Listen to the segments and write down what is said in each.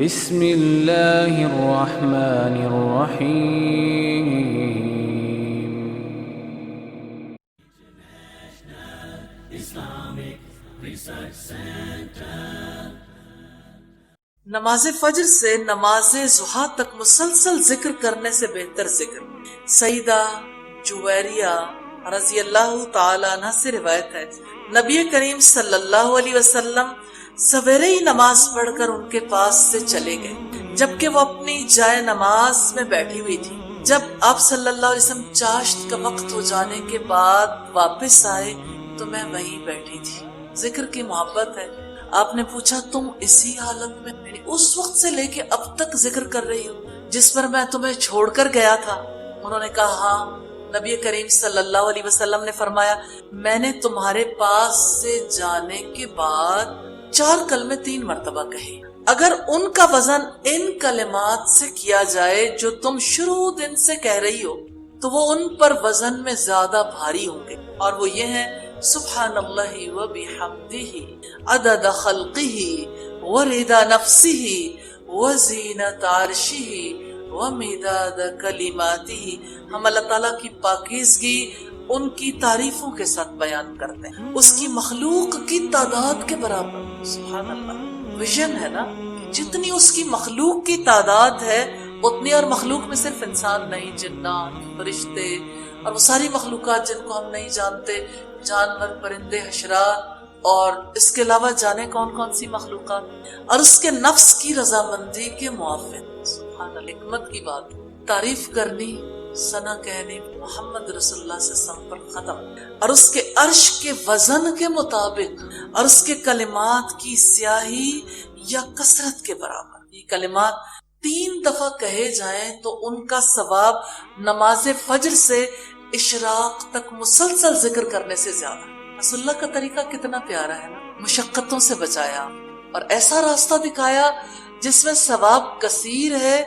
بسم اللہ الرحمن الرحیم. نماز فجر سے نماز ضحیٰ تک مسلسل ذکر کرنے سے بہتر ذکر. سیدہ جویریہ رضی اللہ تعالی عنہ سے روایت ہے، نبی کریم صلی اللہ علیہ وسلم سویرے ہی نماز پڑھ کر ان کے پاس سے چلے گئے، جبکہ وہ اپنی جائے نماز میں بیٹھی ہوئی تھی. جب آپ صلی اللہ علیہ وسلم چاشت کا وقت ہو جانے کے بعد واپس آئے تو میں وہیں بیٹھی تھی. ذکر کی محبت ہے. آپ نے پوچھا تم اسی حالت میں، یعنی اس وقت سے لے کے اب تک ذکر کر رہی ہو جس پر میں تمہیں چھوڑ کر گیا تھا؟ انہوں نے کہا ہاں. نبی کریم صلی اللہ علیہ وسلم نے فرمایا، میں نے تمہارے پاس سے جانے کے بعد 4 کلمے 3 مرتبہ کہے. اگر ان کا وزن ان کلمات سے کیا جائے جو تم شروع دن سے کہہ رہی ہو تو وہ ان پر وزن میں زیادہ بھاری ہوں گے، اور وہ یہ ہیں: سبحان اللہ و بحمدہ عدد خلقہ ورضا نفسہ وزینت عرشہ ومداد کلماتہ. ہم اللہ تعالیٰ کی پاکیزگی ان کی تعریفوں کے ساتھ بیان کرتے ہیں، اس کی مخلوق کی تعداد کے برابر. سبحان اللہ. ویژن ہے نا، جتنی اس کی مخلوق کی تعداد ہے اتنی، اور مخلوق میں صرف انسان نہیں، جنات، فرشتے اور وہ ساری مخلوقات جن کو ہم نہیں جانتے، جانور، پرندے، حشرات، اور اس کے علاوہ جانے کون کون سی مخلوقات، اور اس کے نفس کی رضامندی کے موافق. سبحان اللہ. حکمت کی بات. تعریف کرنی، ثنا کہنے محمد رسول اللہ صلی اللہ علیہ وسلم پر ختم، اور اس کے عرش کے وزن کے مطابق، اور اس کے کلمات کی سیاہی یا کثرت کے برابر. یہ کلمات 3 دفعہ کہے جائیں تو ان کا ثواب نماز فجر سے اشراق تک مسلسل ذکر کرنے سے زیادہ. رسول اللہ کا طریقہ کتنا پیارا ہے نا. مشقتوں سے بچایا اور ایسا راستہ دکھایا جس میں ثواب کثیر ہے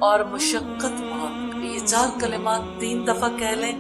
اور مشقت بہت. یہ 4 کلمات 3 دفعہ کہہ لیں